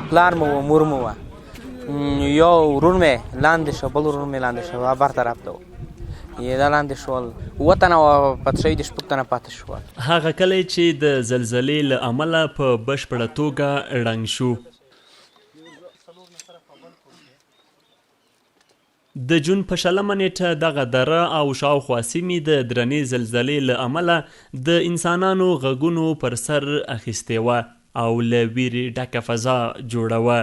پلار مو و مور مو وه، یو ورور مې لاندې شو، بل ورور مې لاندې شو، بر طرف ته و دا لاندې شول، اووه تنه وه پاتې شوي دي، شپږ تنه پاتې شول. هغه کلی چې د زلزلې له امله په بشپړه توګه ړنګ شو. د جون په 20 نیټه دغه دره او شاوخوا سیمې د درنې زلزلې له امله د انسانانو غږونو پر سر اخیستې وه او له ویرې ډکه فضا جوړه وه.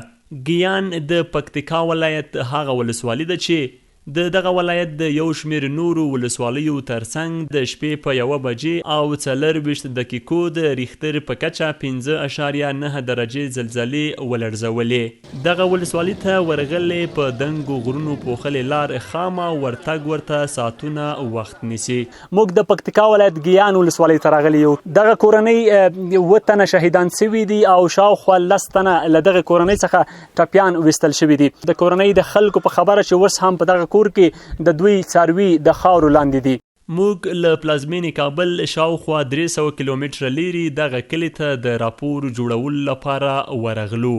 ګیان د پکتیکا ولایت هغه ولسوالي ده چې د دغه ولایت د یو شمېر نورو ولسوالیو ترڅنګ د شپې په 1 بجې او 24 دقیقو د ریختر په کچه 5.9 درجې زلزلې ولړزولې. دغه ولسوالي ته ورغلې په دنګو غرونو پوښلې لار خامه ورتګ ورته ساعتونه وخت نیسي. موږ د پکتیکا ولایت ګیان ولسوالۍ ته راغلي یو. دغه کورنۍ 7 تنه شهیدان سوي دي او شاوخوا 10 تنه له دغه کورنۍ څخه ټپیان ویستل شوي دي. د کورنۍ د خلکو په خبره چې اوس هم په دغه کور کې د دوی څاروي د خاورو لاندې دي. موږ له پلازمینې کابل شاوخوا 300 کیلومتره لیرې دغه کلي ته د راپور جوړولو لپاره ورغلو.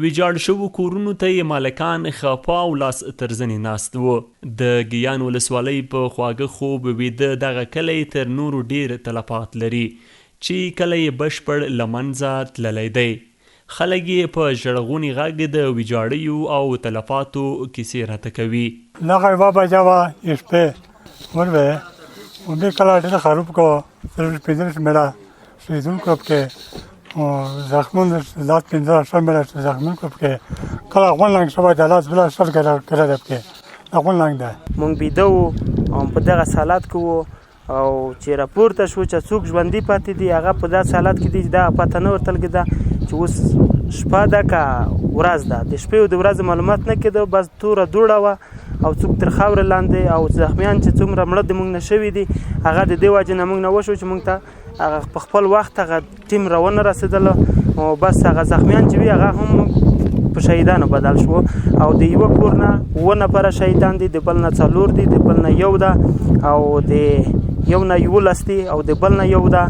ویجاړ شوو کورونو ته یې مالکان خپه او لاس تر زنې ناست وو. د ګیان ولسوالۍ په خواږه خوب ویده دغه کلی تر نورو ډیر تلفات لري چې کلی یې بشپړ له منځه تللی دی. خلک یې په ژړغوني غږ د ویجاړیو او تلفاتو کیسې راته کوي. دغه 1 بجه وه شپې ولوې همدې کله ډېر خراب کو 15 میړه شهیدون کو پکې زخمون 15 میړه زخمون کو پکې کله غون لنګ شوی د لاس بلا سر کړه پکې غون لنګ ده. مونږ بیده وو په دغه حالات کې وو او چې راپورته شو چې څوک ژوندي پاتې دي هغه په داسې حالت کې دي چې دا پته نه ورته لګېده چې اوس شپه ده که ورځ ده. د شپې او د ورځې معلومات نه کېده، بس توره دوړه وه او څوک تر خاورې لاندې او زخمیان چې څومره مړه د مونږ نه شوي دي هغه د دې وجې نه مونږ نه وشو چې مونږ ته هغه په خپل وخت هغه ټیم راونه رسېدله او بس هغه زخمیان چې وي هغه هم په شهیدانو بدل شو او د یوه کور نه 7 نفره شهیدان دي، د بل نه 4 دي، د بل نه 1 ده او د یو نه 11 دي او د بل نه 1 ده.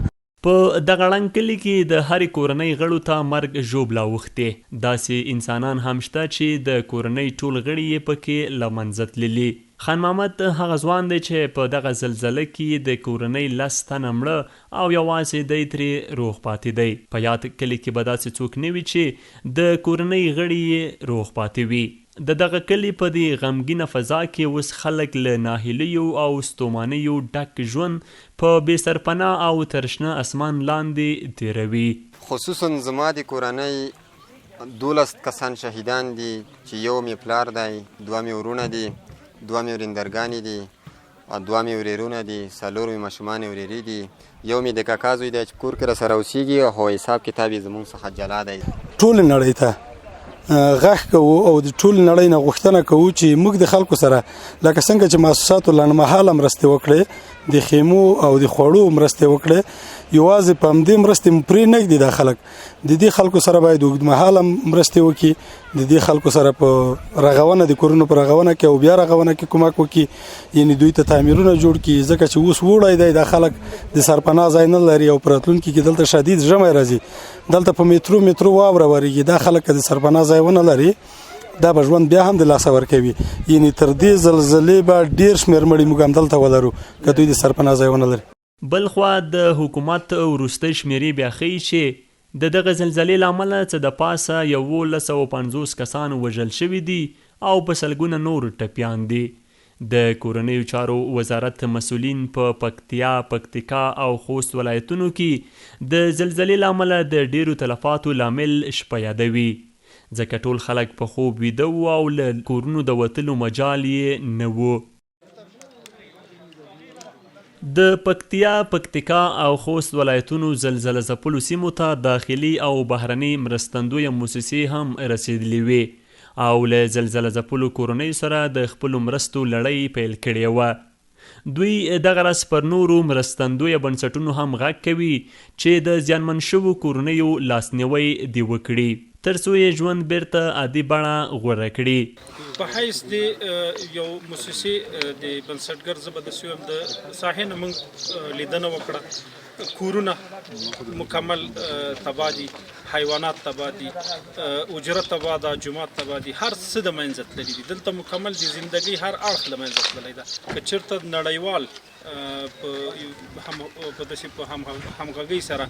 په دغه ړنګ کلي کې د هرې کورنۍ غړو ته مرګ ژوبله اوښتې. داسې انسانان هم شته چې د کورنۍ ټول غړي یې پکې له منځه تللي. خان محمد هغه ځوان دی چې په دغه زلزله کې د کورنۍ 10 تنه مړه او یوازې دی ترې روغ پاتې دی. په یاد کلي کې به داسې څوک نه وي چې د کورنۍ غړي یې روغ پاتې وي. د دغه کلي په دې غمګینه فضا کې اوس خلک له ناهیلیو او ستومانیو ډک ژوند په بې سرپناه او ترشنه اسمان لاندې تیروي. خصوصا زما د کورنۍ 12 کسان شهیدان دي چې یو مې پلار دی، 2 مې ورونه دي، 2 مې ورندرګانې دي او 2 مې ورېرونه دي، 4 مې ماشومان ورېرې دي، یو مې د کاکا زوی دی چې کور کې راسره اوسېږي خو حساب کتاب یې زموږ څخه جلا دی. ټول نړۍ ته غږ کوو او د ټول نړۍ نه غوښتنه کوو چې موږ د خلکو سره لکه څنګه چې مؤسساتو لنډمهاله مرستې وکړې، د خیمو او د خوړو مرستې وکړې، یوازې په همدې مرستې پرې نه ږدي. دا خلک د دې خلکو سره باید اوږدمهاله مرستې وکړي، د دې خلکو سره په رغونه د کورونو په رغونه کې او بیا رغونه کې کومک وکړي، یعنی دوی ته تعمیرونه جوړ کړي ځکه چې اوس وړی دی دا خلک د سرپناه ځای نه لري او په راتلونکي کې دلته شدید ژمی راځي، دلته په میترو واوره ورېږي. دا خلک که د سرپناه ځای ونه لري دا به ژوند بیا هم د لاسه ورکوي، یعنی تر دې زلزلې به ډېر شمېر مړي موږ هم دلته ولرو که دوی د سرپناه ځای ونه لري. بلخوا د حکومت وروستۍ شمیرې بیا ښیي چې د دغه زلزلې له امله څه د پاسه 1150 کسان وژل شوي دي او په سلګونه نور ټپیان دي. د کورنیو چارو وزارت مسؤلین په پکتیکا او خوست ولایتونو کې د زلزلې له امله د ډیرو تلفاتو لامل شپه یادوي ځکه ټول خلک په خوب ویده وو او له کورونو د وتلو مجال یې نه و. د پکتیکا او خوست ولایتونو زلزله ځپلو سیمو ته داخلي او بهرني مرستندویه موسسې هم رسیدلې وې او له زلزله ځپلو کورنیو سره د خپلو مرستو لړۍ پیل کړې وه. دوی دغه راز پر نورو مرستندویه بنسټونو هم غږ کوي چې د زیانمن شوو کورنیو لاسنیوی دې وکړي تر څو یې ژوند بیرته عادي بڼه غوره کړي. په حیث د یو موسسې د بنسټګر زه به داسې وایم د ساحې نه موږ لیدنه وکړه کورونه مکمل تباه دي، حیوانات تباه دي، اجره تباه ده، جومات تباه دي، هر څه د منځه تللي دي. دلته مکمل د زندګۍ هر اړخ له منځه تللی ده. که چېرته نړیوال په داسې په همغږۍ سره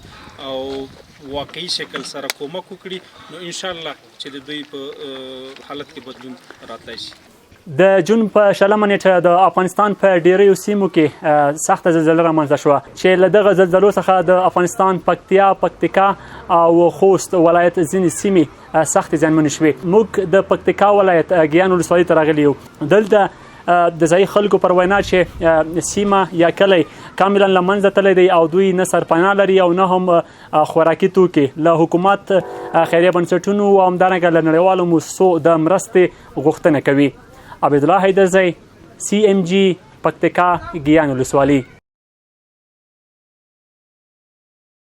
او واقعي شکل سره کومک وکړي نو انشاءالله چې د دوی په حالت کې بدلون راتلی شي. د جون په 20 نیټه د افغانستان په ډیریو سیمو کې سخته زلزله رامنځته شوه چې له دغه زلزلو څخه د افغانستان پکتیکا او خوست ولایت ځینې سیمې سختې زیانمنې شوې. موږ د پکتیکا ولایت ګیان ولسوالۍ ته راغلي یو. دلته د ځایي خلکو پر وینا چې سیمه یا کلی کاملا له منځه تللی دی او دوی نه سرپناه لري او نه هم خوراکي توکي. له حکومت، خیریه بنسټونو او همدارنګه له نړیوالو موسسو د مرستې غوښتنه کوي. عبدالله حیدرزی، CMG، پکتیکا، ګیان ولسوالۍ.